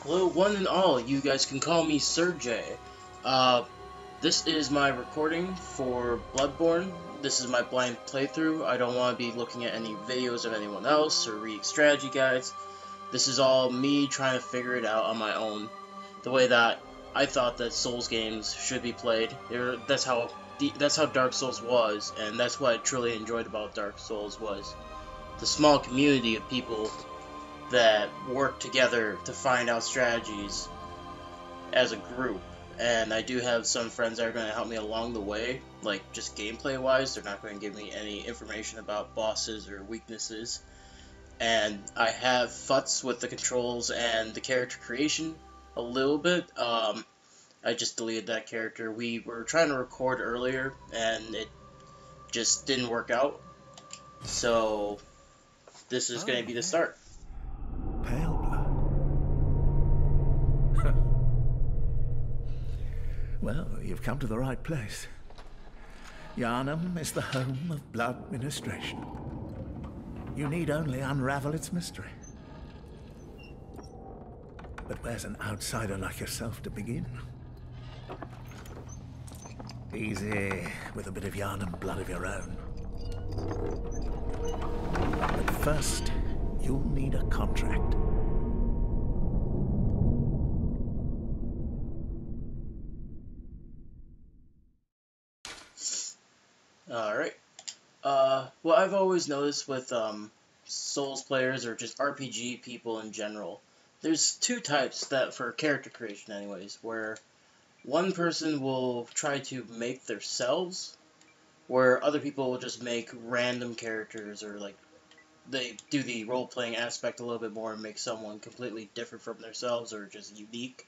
Hello, one and all. You guys can call me SirJay. This is my recording for Bloodborne. This is my blind playthrough. I don't want to be looking at any videos of anyone else or reading strategy guides. This is all me trying to figure it out on my own. The way that I thought that Souls games should be played. That's how Dark Souls was, and that's what I truly enjoyed about Dark Souls was the small community of people that work together to find out strategies as a group. And I do have some friends that are going to help me along the way, like just gameplay wise. They're not going to give me any information about bosses or weaknesses. And I have futs with the controls and the character creation a little bit. I just deleted that character. We were trying to record earlier and it just didn't work out. So this is going to be the start. Pale blood. Well, you've come to the right place. Yharnam is the home of blood ministration. You need only unravel its mystery. But where's an outsider like yourself to begin? Easy, with a bit of Yharnam blood of your own. But first, you'll need a contract. Alright. What I've always noticed with Souls players or just RPG people in general, there's two types that for character creation anyways, where one person will try to make themselves, where other people will just make random characters, or like they do the role-playing aspect a little bit more and make someone completely different from themselves or just unique.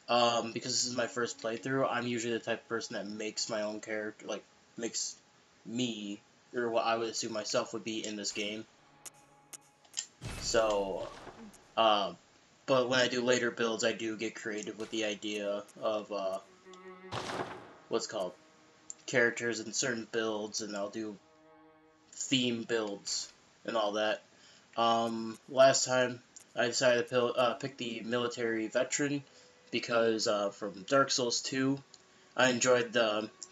Because this is my first playthrough, I'm usually the type of person that makes my own character, like makes me, or what I would assume myself would be in this game. So, but when I do later builds, I do get creative with the idea of, what's called, characters in certain builds, and I'll do theme builds and all that. Last time, I decided to pick the military veteran, because from Dark Souls 2, I enjoyed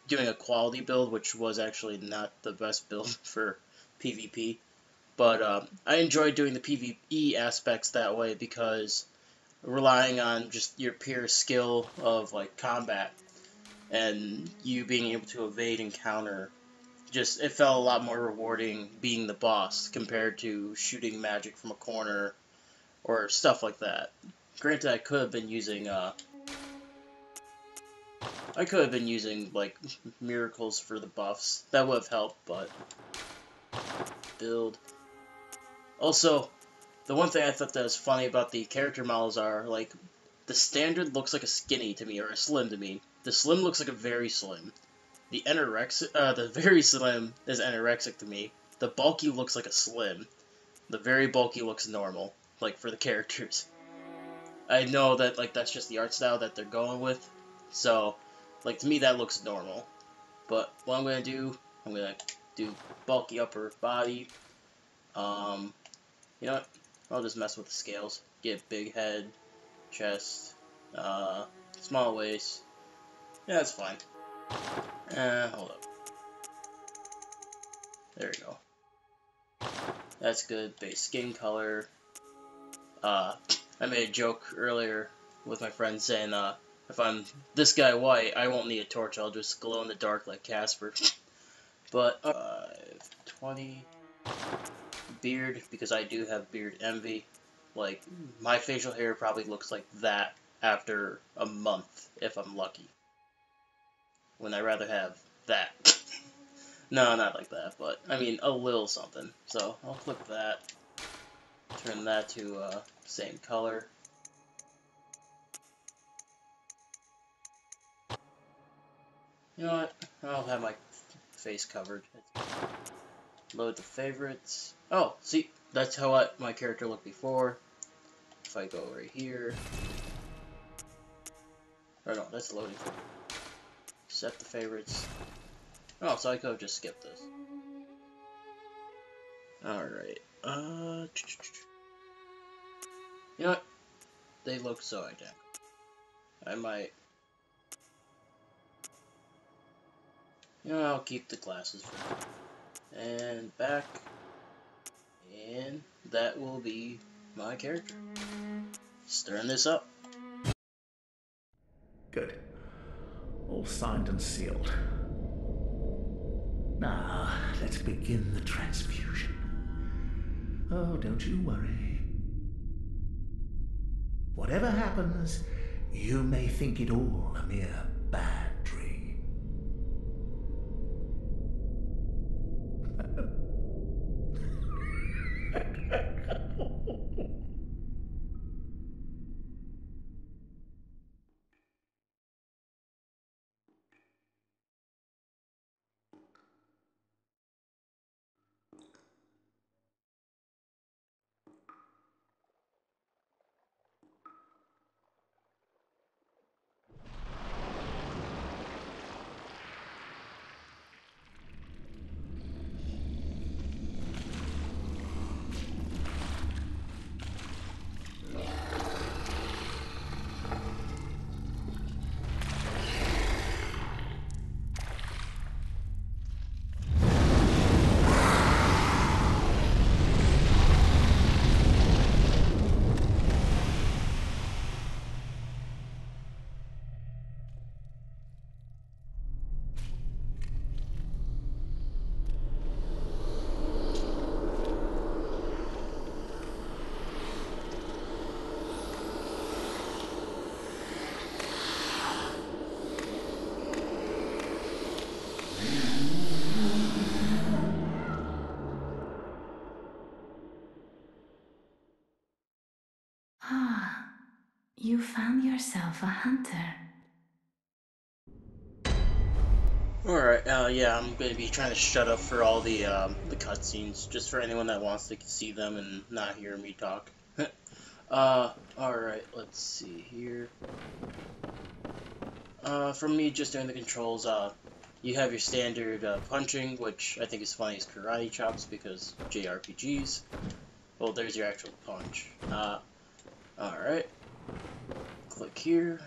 doing a quality build, which was actually not the best build for PvP. But I enjoyed doing the PvE aspects that way, because relying on just your pure skill of like combat and you being able to evade and counter, just it felt a lot more rewarding being the boss compared to shooting magic from a corner or stuff like that. Granted, I could have been using like miracles for the buffs. That would have helped, but build. Also, the one thing I thought that was funny about the character models are, like, the standard looks like a skinny to me, or a slim to me. The slim looks like a very slim. The very slim is anorexic to me. The bulky looks like a slim. The very bulky looks normal, like, for the characters. I know that, like, that's just the art style that they're going with, so, like, to me that looks normal. But what I'm gonna do bulky upper body. You know what? I'll just mess with the scales. Get big head, chest, small waist. Yeah, that's fine. Hold up. There we go. That's good. Base skin color. I made a joke earlier with my friend saying, if I'm this guy white, I won't need a torch. I'll just glow in the dark like Casper. But 20 beard, because I do have beard envy. Like, my facial hair probably looks like that after a month if I'm lucky. When I'd rather have that. No, not like that, but I mean a little something. So I'll click that. Turn that to same color. You know what? I'll have my face covered. Load the favorites. Oh, see, that's how my character looked before. If I go right here. Or no, that's loading. Set the favorites. Oh, so I could have just skipped this. Alright. You know what? they look so identical. I might... You know, I'll keep the glasses for now. And back. And that will be my character. Stirring this up. Good. All signed and sealed. Now, let's begin the transfusion. Oh, don't you worry. Whatever happens, you may think it all a mere bad dream. Ah, you found yourself a hunter. Alright, yeah, I'm gonna be trying to shut up for all the cutscenes, just for anyone that wants to see them and not hear me talk. Alright, let's see here. For me, just doing the controls, you have your standard punching, which I think is funny as karate chops because JRPGs. Well, there's your actual punch. Alright. Click here.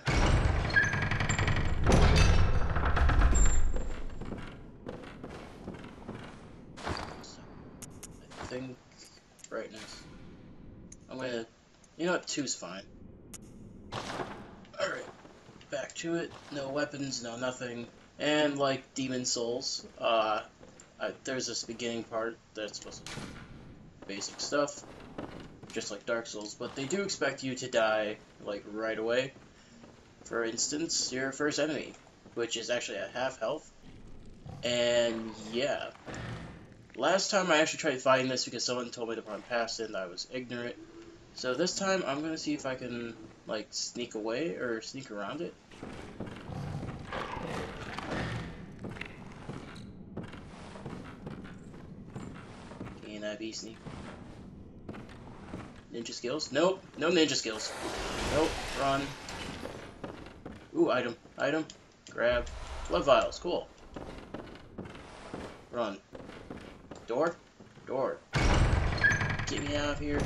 I think brightness. I'm gonna, you know what, 2's fine. Alright, back to it. No weapons, no nothing. And like Demon Souls, there's this beginning part that's supposed to be basic stuff, just like Dark Souls, but they do expect you to die like right away. For instance, your first enemy, which is actually at half health. And yeah. Last time I actually tried fighting this because someone told me to run past it and I was ignorant. So this time I'm gonna see if I can like sneak away or sneak around it. Can I be sneak? Ninja skills? Nope, no ninja skills. Nope, run. Ooh, item, item, grab. Blood vials, cool. Run. Door? Door. Get me out of here.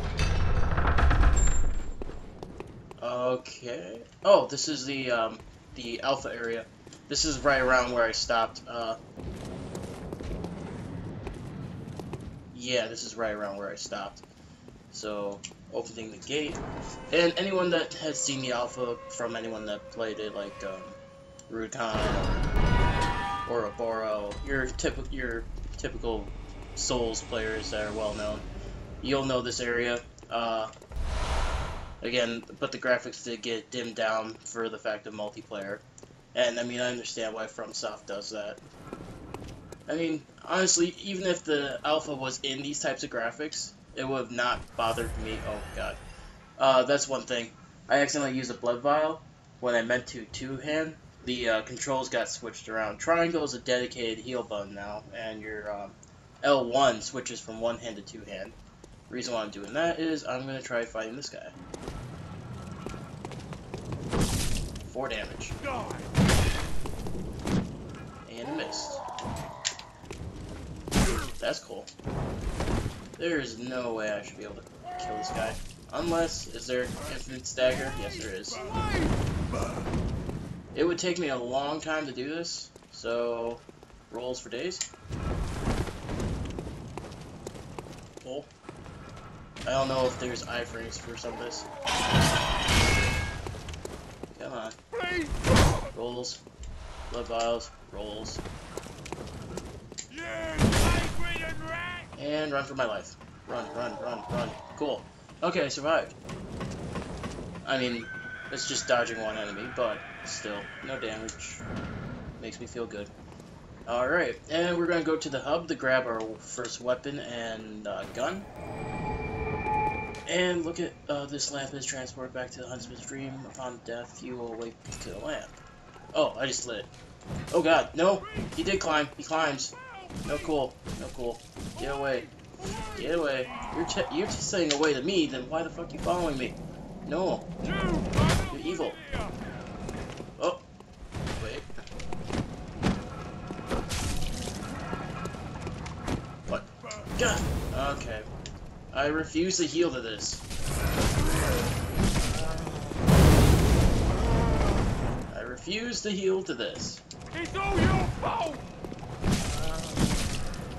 Okay. Oh, this is the alpha area. This is right around where I stopped. Yeah, this is right around where I stopped. So, opening the gate. And anyone that has seen the alpha from anyone that played it, like, Rudkhan or Oboro, your typical Souls players that are well known, you'll know this area. Again, but the graphics did get dimmed down for the fact of multiplayer. And I mean, I understand why FromSoft does that. I mean, honestly, even if the alpha was in these types of graphics, it would have not bothered me. Oh god. That's one thing. I accidentally used a blood vial when I meant to two-hand. The controls got switched around. Triangle is a dedicated heal button now, and your L1 switches from one hand to two hand. The reason why I'm doing that is I'm going to try fighting this guy. 4 damage. And missed. That's cool. There's no way I should be able to kill this guy. Unless, is there infinite stagger? Yes, there is. It would take me a long time to do this, so rolls for days. Pull. I don't know if there's iframes for some of this. Come on. Rolls. Blood vials. Rolls. And run for my life. Run, run, run, run. Cool. Okay, I survived. I mean, it's just dodging one enemy, but still, no damage. Makes me feel good. Alright, and we're gonna go to the hub to grab our first weapon and gun. And look at this lamp is transported back to the huntsman's dream. Upon death, you will awake to the lamp. Oh, I just lit it. Oh god, no! He did climb. He climbs. No cool. No cool. Get away. Get away. You're just saying away to me, then why the fuck are you following me? No. You're evil. Oh. Wait. What? God. Okay. I refuse to heal to this. I refuse to heal to this. It's all your fault!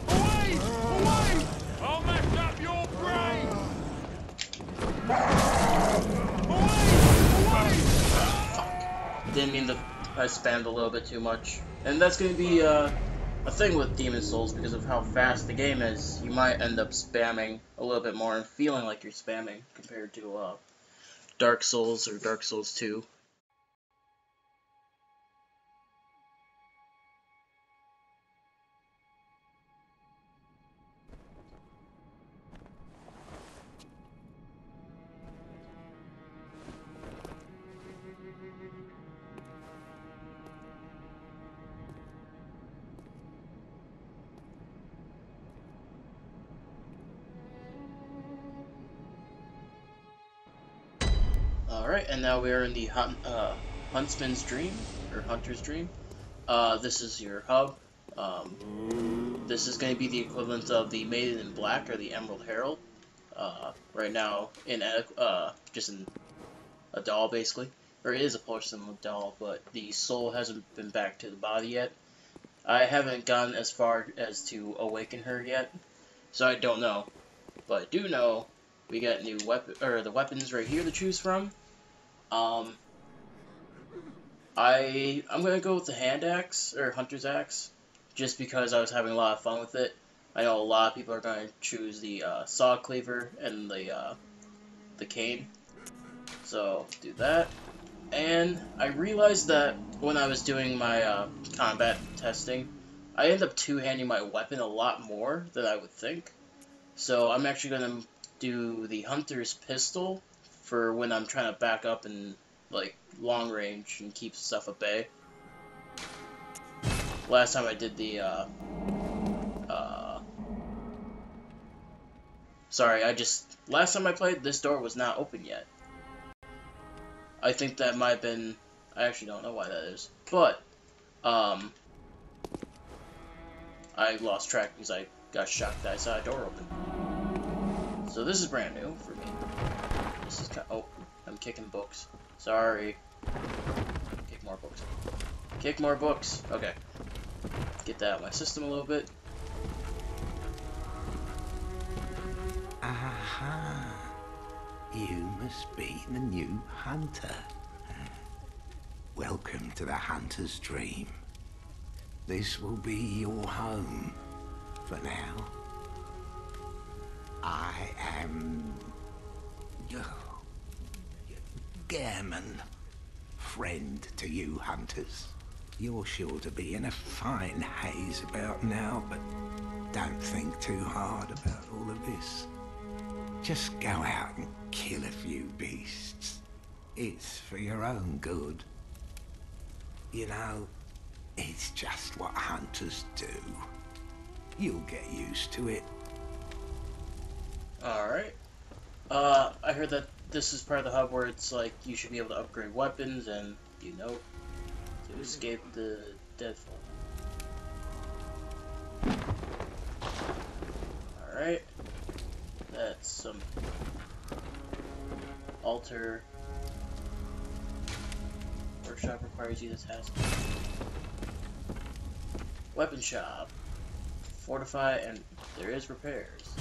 Away! Away! I'll mess up your brain! Away! Fuck. Didn't mean to. I spammed a little bit too much. And that's gonna be a thing with Demon Souls because of how fast the game is. You might end up spamming a little bit more and feeling like you're spamming compared to Dark Souls or Dark Souls 2. Alright, and now we are in the Huntsman's Dream, or Hunter's Dream. This is your hub. This is going to be the equivalent of the Maiden in Black, or the Emerald Herald. Right now, just in a doll, basically. Or it is a porcelain doll, but the soul hasn't been back to the body yet. I haven't gone as far as to awaken her yet, so I don't know. But I do know we got new the weapons right here to choose from. I'm gonna go with the hand axe, or hunter's axe, just because I was having a lot of fun with it. I know a lot of people are gonna choose the saw cleaver and the cane, so do that. And I realized that when I was doing my combat testing, I end up two-handing my weapon a lot more than I would think. So I'm actually gonna do the hunter's pistol for when I'm trying to back up and like long range and keep stuff at bay. Last time I did the last time I played, this door was not open yet. I think that might have been, I actually don't know why that is, but I lost track because I got shocked that I saw a door open. So this is brand new for me. This is oh, I'm kicking books. Sorry. Kick more books. Kick more books. Okay. Get that out of my system a little bit. Aha. You must be the new hunter. Welcome to the hunter's dream. This will be your home for now. I am Gammon, friend to you hunters. You're sure to be in a fine haze about now, but don't think too hard about all of this. Just go out and kill a few beasts. It's for your own good. You know, it's just what hunters do. You'll get used to it. Alright. I heard that this is part of the hub where it's like you should be able to upgrade weapons and, you know, to escape the deadfall. Alright. That's some Alter. Workshop requires you to task. Weapon shop. Fortify, and there is repairs.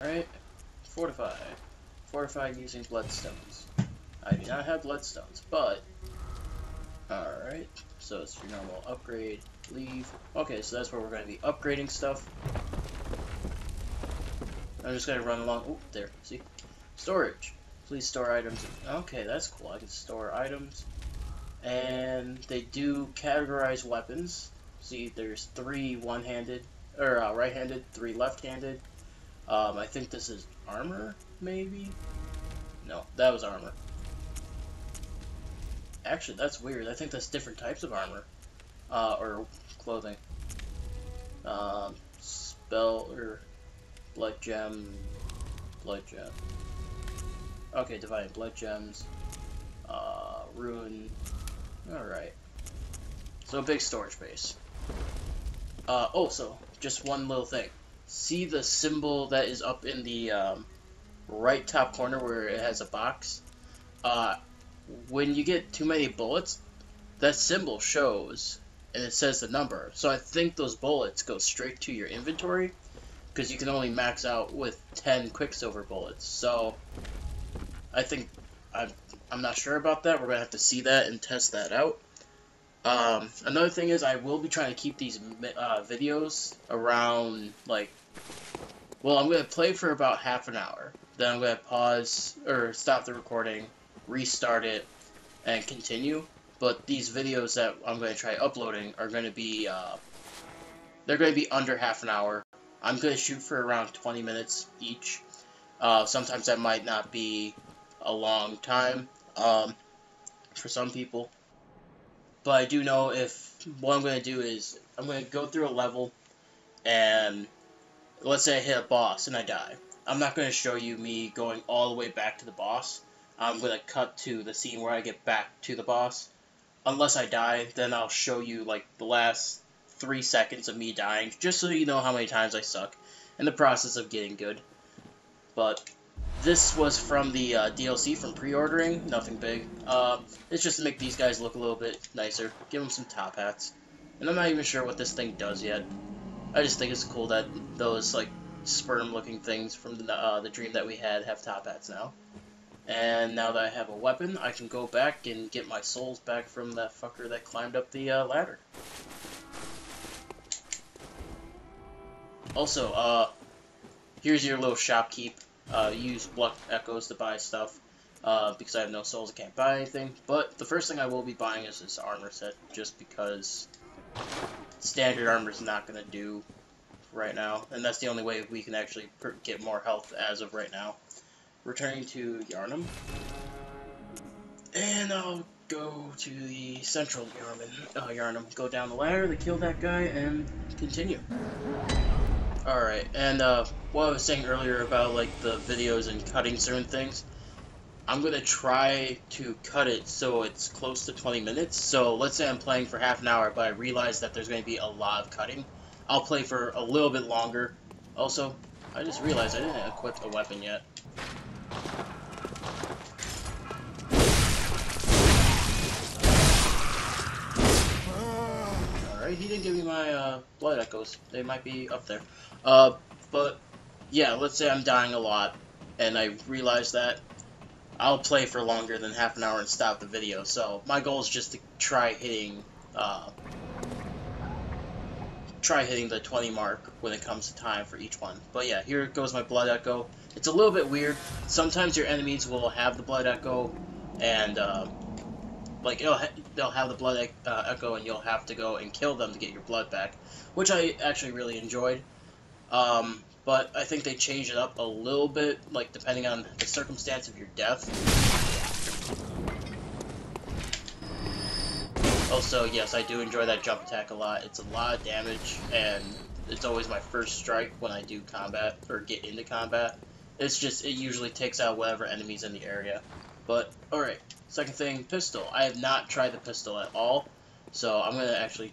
Alright. Fortify. Fortify using bloodstones. I do not have bloodstones, but... Alright. So it's your normal upgrade. Leave. Okay, so that's where we're going to be upgrading stuff. I'm just going to run along. Oh, there. See? Storage. Please store items. Okay, that's cool. I can store items. And they do categorize weapons. See, there's 3 one-handed, or right-handed, 3 left-handed. I think this is armor, maybe? No, that was armor. Actually, that's weird. I think that's different types of armor. Or clothing. Spell, or blood gem. Blood gem. Okay, divine blood gems. Rune. Alright. So a big storage space. Also, just one little thing. See the symbol that is up in the right top corner where it has a box? When you get too many bullets, that symbol shows and it says the number. So I think those bullets go straight to your inventory because you can only max out with 10 Quicksilver bullets. So I think I'm not sure about that. We're gonna have to see that and test that out. Another thing is I will be trying to keep these videos around, like, well, I'm going to play for about half an hour. Then I'm going to pause, or stop the recording, restart it, and continue. But these videos that I'm going to try uploading are going to be, they're going to be under half an hour. I'm going to shoot for around 20 minutes each. Sometimes that might not be a long time for some people. But I do know what I'm going to do is, I'm going to go through a level, and let's say I hit a boss and I die. I'm not going to show you me going all the way back to the boss. I'm going to cut to the scene where I get back to the boss. Unless I die, then I'll show you, like, the last 3 seconds of me dying, just so you know how many times I suck in the process of getting good. But this was from the DLC from pre-ordering, nothing big. It's just to make these guys look a little bit nicer, give them some top hats. And I'm not even sure what this thing does yet. I just think it's cool that those, like, sperm-looking things from the dream that we had have top hats now. And now that I have a weapon, I can go back and get my souls back from that fucker that climbed up the ladder. Also, here's your little shopkeep. Use Blood Echoes to buy stuff, because I have no souls, I can't buy anything. But the first thing I will be buying is this armor set, just because standard armor is not going to do right now, and that's the only way we can actually get more health as of right now. Returning to Yharnam, and I'll go to the central Yharnam, go down the ladder to kill that guy, and continue. Alright, and what I was saying earlier about, like, the videos and cutting certain things, I'm going to try to cut it so it's close to 20 minutes. So let's say I'm playing for half an hour, but I realize that there's going to be a lot of cutting. I'll play for a little bit longer. Also, I just realized I didn't equip a weapon yet. Alright, he didn't give me my blood echoes. They might be up there. But yeah, let's say I'm dying a lot, and I realize that. I'll play for longer than half an hour and stop the video. So my goal is just to try hitting the 20 mark when it comes to time for each one. But yeah, here goes my blood echo. It's a little bit weird. Sometimes your enemies will have the blood echo, and like they'll have the blood echo, and you'll have to go and kill them to get your blood back, which I actually really enjoyed. But I think they changed it up a little bit, like depending on the circumstance of your death. Also, yes, I do enjoy that jump attack a lot. It's a lot of damage, and it's always my first strike when I do combat, or get into combat. It's just, it usually takes out whatever enemies in the area. But, alright, second thing, pistol. I have not tried the pistol at all, so I'm gonna actually...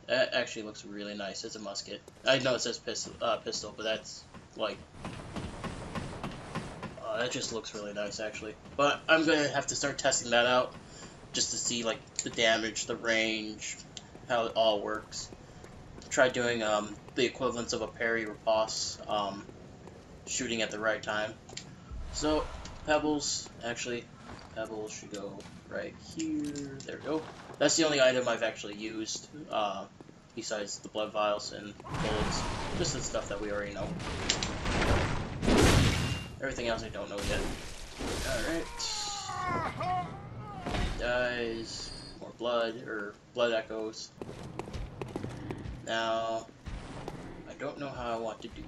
That actually looks really nice. It's a musket. I know it says pistol, but that's, like... that just looks really nice, actually. But I'm gonna have to start testing that out, just to see, like, the damage, the range, how it all works. Try doing, the equivalents of a parry riposte, shooting at the right time. So, pebbles, actually, pebbles should go right here. There we go. That's the only item I've actually used, besides the blood vials and bullets. Just the stuff that we already know. Everything else I don't know yet. Alright. Dies. More blood, or blood echoes. Now, I don't know how I want to do.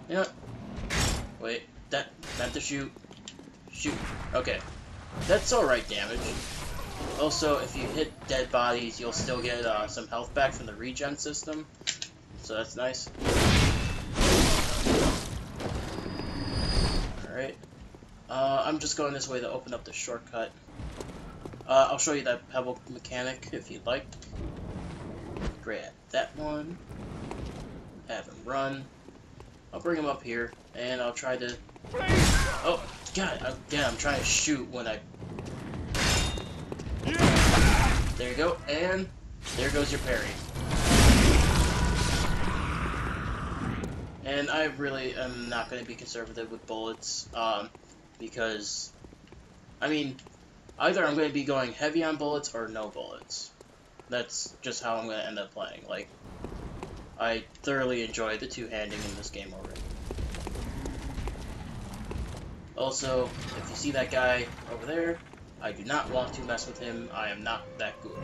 You know what? Wait, that meant to shoot. Shoot. Okay. That's alright damage. Also, if you hit dead bodies, you'll still get some health back from the regen system. So that's nice. Alright. I'm just going this way to open up the shortcut. I'll show you that pebble mechanic if you'd like. Grab that one. Have him run. I'll bring him up here, and I'll try to... Oh, God, I'm trying to shoot when I... There you go, and there goes your parry. And I really am not going to be conservative with bullets, because, I mean, either I'm going to be going heavy on bullets or no bullets. That's just how I'm going to end up playing. Like, I thoroughly enjoy the two-handing in this game already. Also, if you see that guy over there, I do not want to mess with him. I am not that good.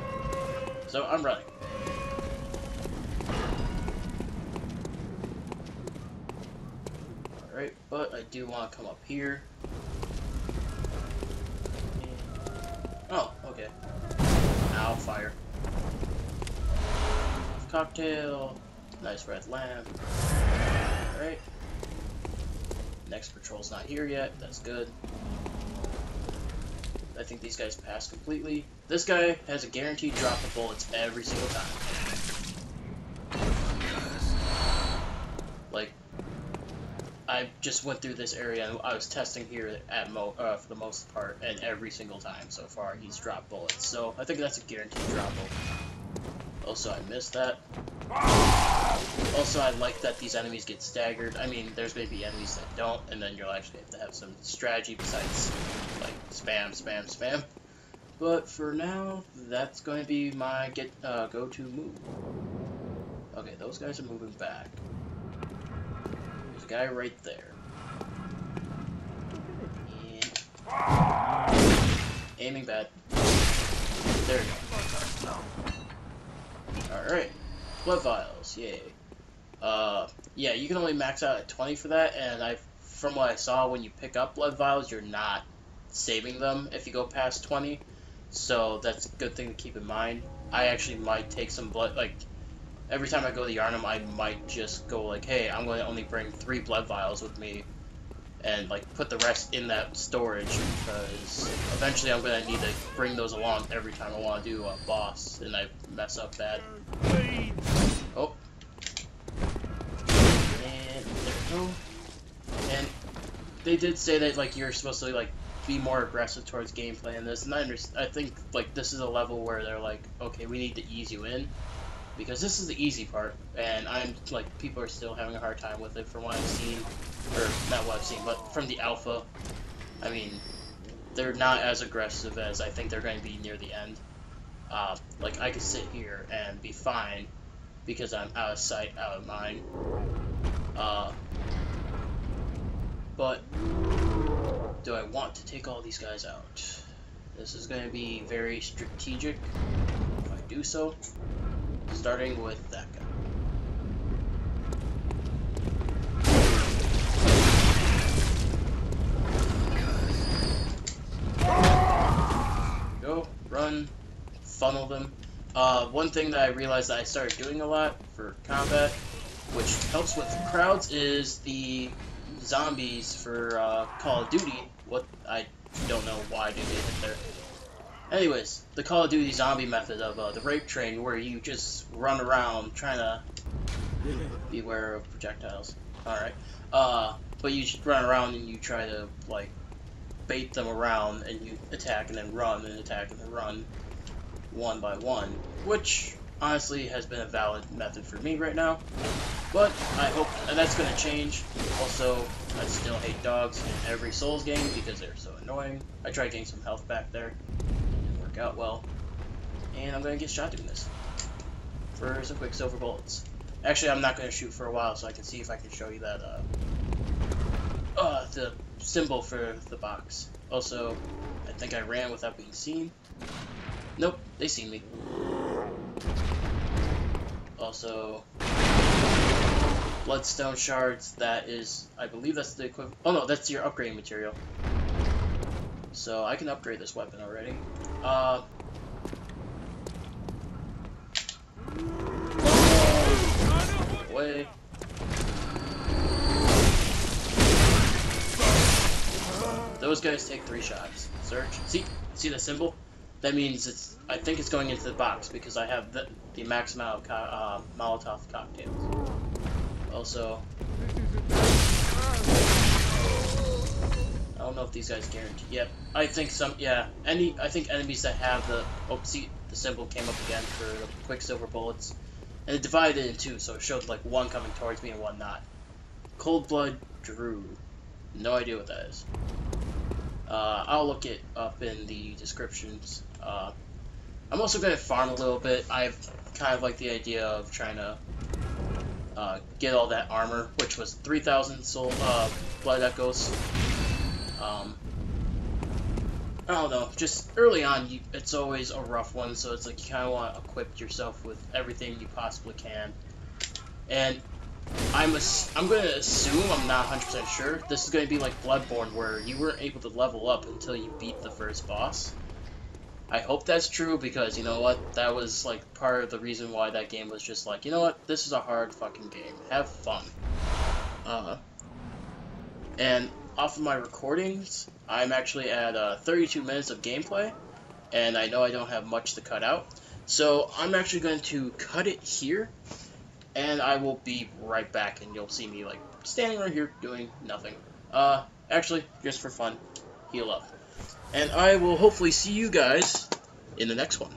So I'm running. Alright, but I do want to come up here. Oh, okay. Now fire. Cocktail. Nice red lamp. Alright. Next patrol's not here yet. That's good. I think these guys passed completely. This guy has a guaranteed drop of bullets every single time. Like, I just went through this area and I was testing here at for the most part, and every single time so far he's dropped bullets. So I think that's a guaranteed drop. Also, I missed that. Also, I like that these enemies get staggered. I mean, there's going to be enemies that don't, and then you'll actually have to have some strategy besides, like, spam, spam, spam. But for now, that's going to be my go-to move. Okay, those guys are moving back. There's a guy right there. And... aiming bad. There we go. Alright. Blood vials, yay. Yeah, you can only max out at 20 for that, and from what I saw, when you pick up blood vials, you're not saving them if you go past 20, so that's a good thing to keep in mind. I actually might take some blood, like, every time I go to Yarnum, I might just go like, hey, I'm going to only bring 3 blood vials with me, and, like, put the rest in that storage, because eventually I'm going to need to bring those along every time I want to do a boss, and I mess up bad. Oh. And there we go. And they did say that, like, you're supposed to, like, be more aggressive towards gameplay in this, and I think, like, this is a level where they're like, okay, we need to ease you in, because this is the easy part, and I'm, like, people are still having a hard time with it from what I've seen, or not what I've seen, but from the alpha. I mean, they're not as aggressive as I think they're going to be near the end. Like, I could sit here and be fine, because I'm out of sight, out of mind. But do I want to take all these guys out? This is going to be very strategic if I do so, starting with that guy. Go, run, funnel them. One thing that I realized that I started doing a lot for combat, which helps with crowds, is the zombies for Call of Duty. What, I don't know why they did it there. Anyways, the Call of Duty zombie method of the rape train, where you just run around trying to beware of projectiles. Alright. but you just run around and you try to, like, bait them around, and you attack and then run, and attack and then run, one by one, which honestly has been a valid method for me right now, but I hope that's going to change. Also, I still hate dogs in every Souls game because they're so annoying. I tried getting some health back there, didn't work out well, and I'm going to get shot doing this for some quicksilver bullets. Actually, I'm not going to shoot for a while so I can see if I can show you that the symbol for the box. Also, I think I ran without being seen. Nope, they seen me. Also, bloodstone shards, that is, I believe that's the equivalent. Oh no, that's your upgrading material. So I can upgrade this weapon already. Away. Those guys take 3 shots. Search. See the symbol? That means it's. I think it's going into the box because I have the max amount of Molotov cocktails. Also, I don't know if these guys guarantee. Yep, I think some. Yeah, I think enemies that have the. Oh, see, the symbol came up again for the quicksilver bullets, and it divided in 2, so it showed like one coming towards me and one not. Cold Blood Drew. No idea what that is. I'll look it up in the descriptions. I'm also going to farm a little bit. I've kind of like the idea of trying to get all that armor, which was 3,000 soul blood echoes. I don't know, just early on, it's always a rough one, so it's like you kind of want to equip yourself with everything you possibly can. And I'm going to assume, I'm not 100% sure, this is going to be like BloodBorne, where you weren't able to level up until you beat the first boss. I hope that's true, because, you know what, that was, like, part of the reason why that game was just like, you know what, this is a hard fucking game. Have fun. And off of my recordings, I'm actually at 32 minutes of gameplay, and I know I don't have much to cut out. So I'm actually going to cut it here, and I will be right back, and you'll see me, like, standing right here doing nothing. Actually, just for fun, heal up. And I will hopefully see you guys in the next one.